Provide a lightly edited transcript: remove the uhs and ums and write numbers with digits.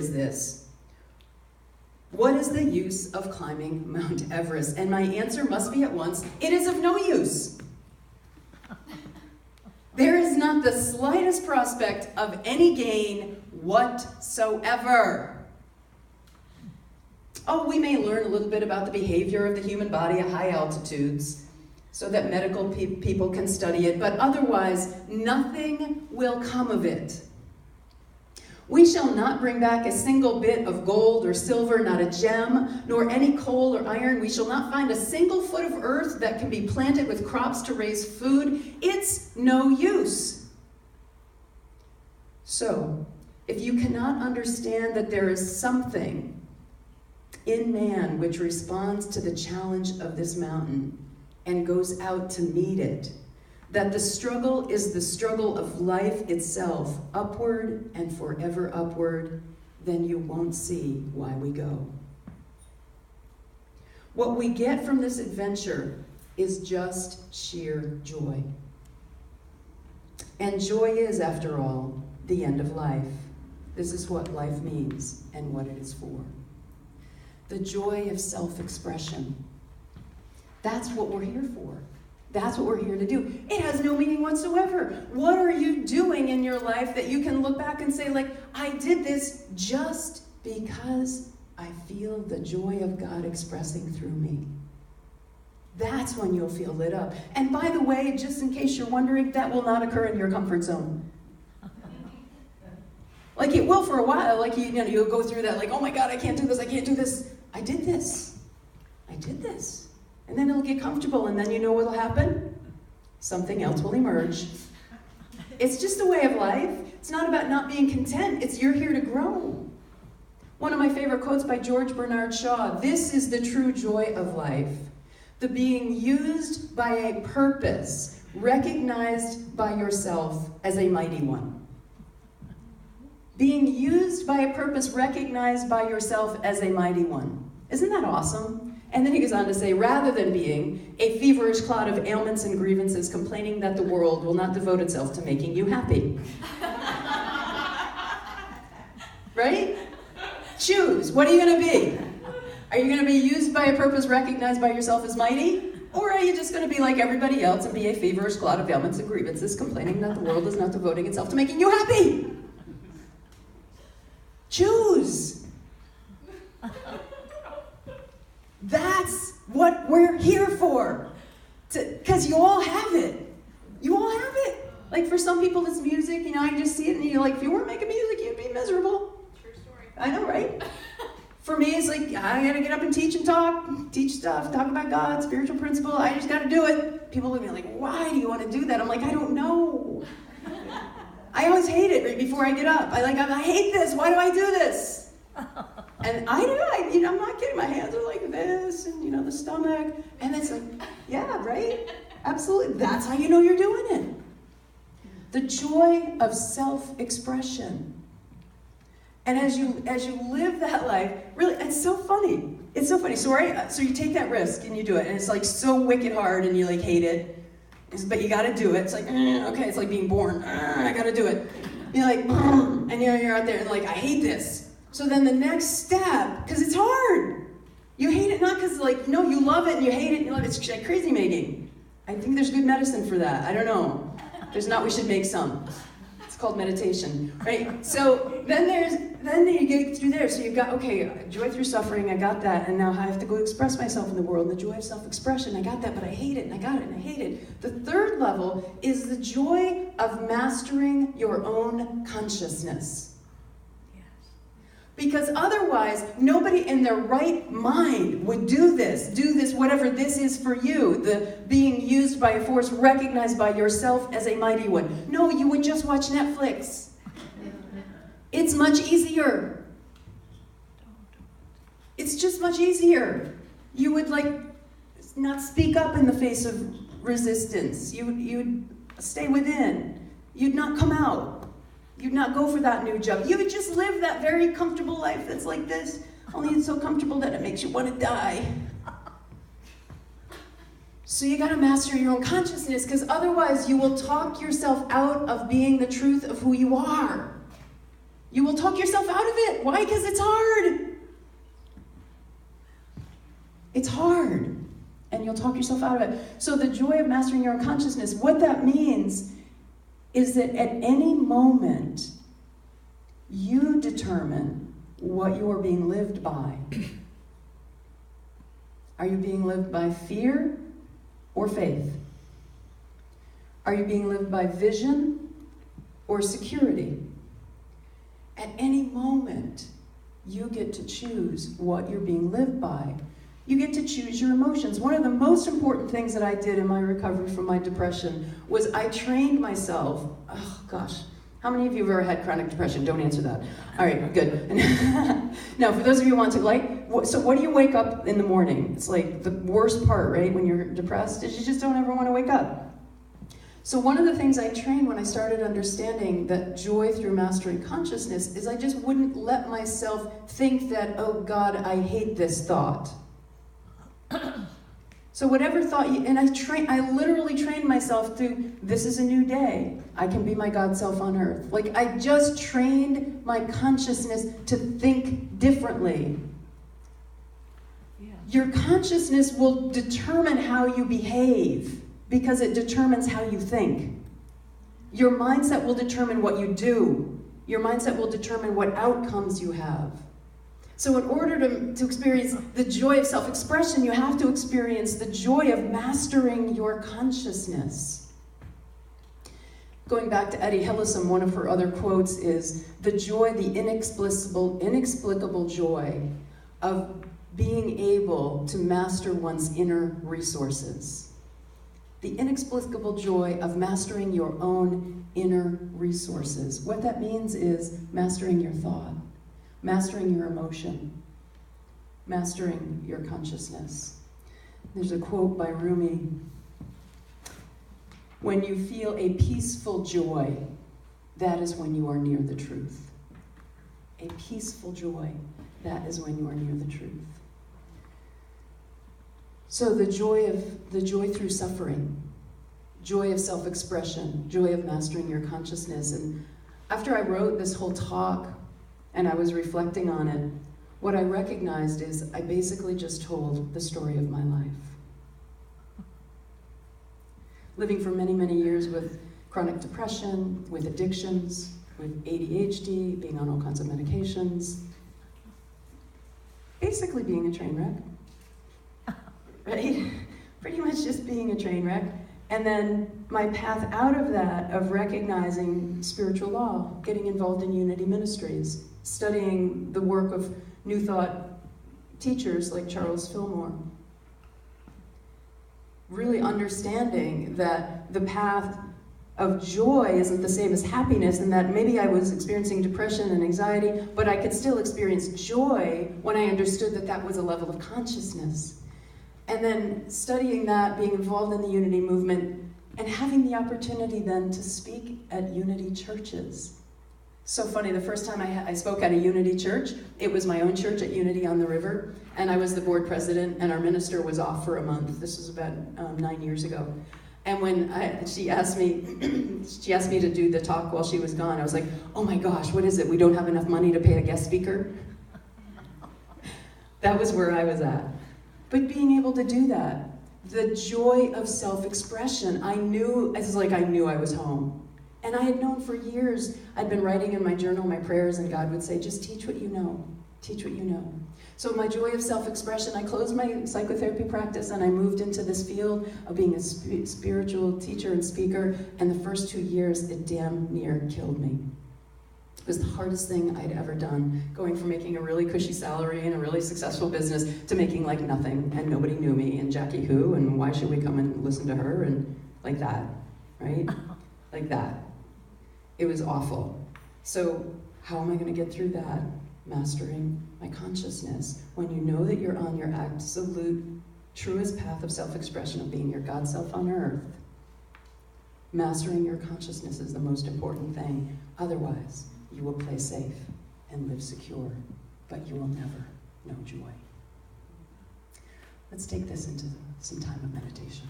is this: what is the use of climbing Mount Everest? And my answer must be at once, it is of no use. There is not the slightest prospect of any gain whatsoever. Oh, we may learn a little bit about the behavior of the human body at high altitudes so that medical people can study it, but otherwise, nothing will come of it. We shall not bring back a single bit of gold or silver, not a gem, nor any coal or iron. We shall not find a single foot of earth that can be planted with crops to raise food. It's no use. So, if you cannot understand that there is something in man which responds to the challenge of this mountain and goes out to meet it, that the struggle is the struggle of life itself, upward and forever upward, then you won't see why we go. What we get from this adventure is just sheer joy. And joy is, after all, the end of life. This is what life means and what it is for. The joy of self-expression. That's what we're here for. That's what we're here to do. It has no meaning whatsoever. What are you doing in your life that you can look back and say, like, I did this just because I feel the joy of God expressing through me? That's when you'll feel lit up. And by the way, just in case you're wondering, that will not occur in your comfort zone. Like it will for a while. Like you'll go through that, like, oh my God, I can't do this, I can't do this. I did this. I did this. And then it'll get comfortable, and then you know what'll happen? Something else will emerge. It's just a way of life. It's not about not being content. It's you're here to grow. One of my favorite quotes by George Bernard Shaw: this is the true joy of life. The being used by a purpose, recognized by yourself as a mighty one. Being used by a purpose, recognized by yourself as a mighty one. Isn't that awesome? And then he goes on to say, rather than being a feverish cloud of ailments and grievances complaining that the world will not devote itself to making you happy. Right? Choose. What are you going to be? Are you going to be used by a purpose recognized by yourself as mighty? Or are you just going to be like everybody else and be a feverish cloud of ailments and grievances complaining that the world is not devoting itself to making you happy? Choose. That's what we're here for. Because you all have it. You all have it. Like for some people it's music, I can just see it and you're like, if you weren't making music, you'd be miserable. True story. I know, right? For me, it's like, I gotta get up and teach and teach stuff, talk about God, spiritual principle, I just gotta do it. People look at me like, why do you want to do that? I'm like, I don't know. I always hate it right before I get up. I hate this, why do I do this? And I do, I'm not kidding, my hands are like this, and the stomach, and it's like, yeah, right? Absolutely, that's how you know you're doing it. The joy of self-expression. And as you live that life, really, it's so funny. It's so funny. So you take that risk and you do it, and it's like so wicked hard, and you like hate it, but you got to do it. It's like, okay, it's like being born. I got to do it. You're like, and you're out there, and like, I hate this. So then the next step, because it's hard. You hate it not because you love it and you hate it and you love it. It's like crazy making. I think there's good medicine for that. I don't know. There's not, we should make some. It's called meditation, right? So then you get through there. So you've got, okay, joy through suffering, I got that, and now I have to go express myself in the world. The joy of self-expression, I got that, but I hate it, and I got it, and I hate it. The third level is the joy of mastering your own consciousness. Because otherwise, nobody in their right mind would do this, whatever this is for you, the being used by a force recognized by yourself as a mighty one. No, you would just watch Netflix. It's much easier. It's just much easier. You would not speak up in the face of resistance. You'd stay within. You'd not come out. You'd not go for that new job. You would just live that very comfortable life that's like this, only it's so comfortable that it makes you want to die. So you got to master your own consciousness, because otherwise you will talk yourself out of being the truth of who you are. You will talk yourself out of it. Why? Because it's hard. It's hard. And you'll talk yourself out of it. So the joy of mastering your own consciousness, what that means is that at any moment, you determine what you are being lived by. Are you being lived by fear or faith? Are you being lived by vision or security? At any moment, you get to choose what you're being lived by. You get to choose your emotions. One of the most important things that I did in my recovery from my depression was I trained myself. Oh gosh, how many of you have ever had chronic depression? Don't answer that. All right, good. Now, for those of you who want to, so what do you wake up in the morning? It's like the worst part, right, when you're depressed, is you just don't ever want to wake up. So one of the things I trained when I started understanding that joy through mastering consciousness is I just wouldn't let myself think that, oh God, I hate this thought. So whatever thought and I literally trained myself through, this is a new day. I can be my God self on earth. Like I just trained my consciousness to think differently. Yeah. Your consciousness will determine how you behave because it determines how you think. Your mindset will determine what you do. Your mindset will determine what outcomes you have. So in order to experience the joy of self-expression, you have to experience the joy of mastering your consciousness. Going back to Etty Hillesum, one of her other quotes is, the joy, the inexplicable joy of being able to master one's inner resources. The inexplicable joy of mastering your own inner resources. What that means is mastering your thought. Mastering your emotion, mastering your consciousness. There's a quote by Rumi. When you feel a peaceful joy, that is when you are near the truth. A peaceful joy, that is when you are near the truth. So the joy through suffering, joy of self-expression, joy of mastering your consciousness. And after I wrote this whole talk, and I was reflecting on it, what I recognized is I basically just told the story of my life. Living for many, many years with chronic depression, with addictions, with ADHD, being on all kinds of medications, basically being a train wreck, right? Pretty much just being a train wreck. And then my path out of that, of recognizing spiritual law, getting involved in Unity Ministries, studying the work of New Thought teachers like Charles Fillmore. Really understanding that the path of joy isn't the same as happiness, and that maybe I was experiencing depression and anxiety, but I could still experience joy when I understood that that was a level of consciousness. And then studying that, being involved in the Unity movement, and having the opportunity then to speak at Unity churches. So funny, the first time I spoke at a Unity church, it was my own church at Unity on the River, and I was the board president, and our minister was off for a month. This was about 9 years ago. And when she asked me to do the talk while she was gone, I was like, oh my gosh, what is it? We don't have enough money to pay a guest speaker? That was where I was at. But being able to do that, the joy of self-expression, I knew I was home. And I had known for years, I'd been writing in my journal my prayers, and God would say, just teach what you know. Teach what you know. So my joy of self-expression, I closed my psychotherapy practice and I moved into this field of being a spiritual teacher and speaker, and the first 2 years, it damn near killed me. It was the hardest thing I'd ever done, going from making a really cushy salary and a really successful business to making like nothing, and nobody knew me, and Jackie who, and why should we come and listen to her, and like that, right? Like that. It was awful. So how am I going to get through that? Mastering my consciousness. When you know that you're on your absolute, truest path of self-expression, of being your God self on earth, mastering your consciousness is the most important thing. Otherwise, you will play safe and live secure, but you will never know joy. Let's take this into some time of meditation.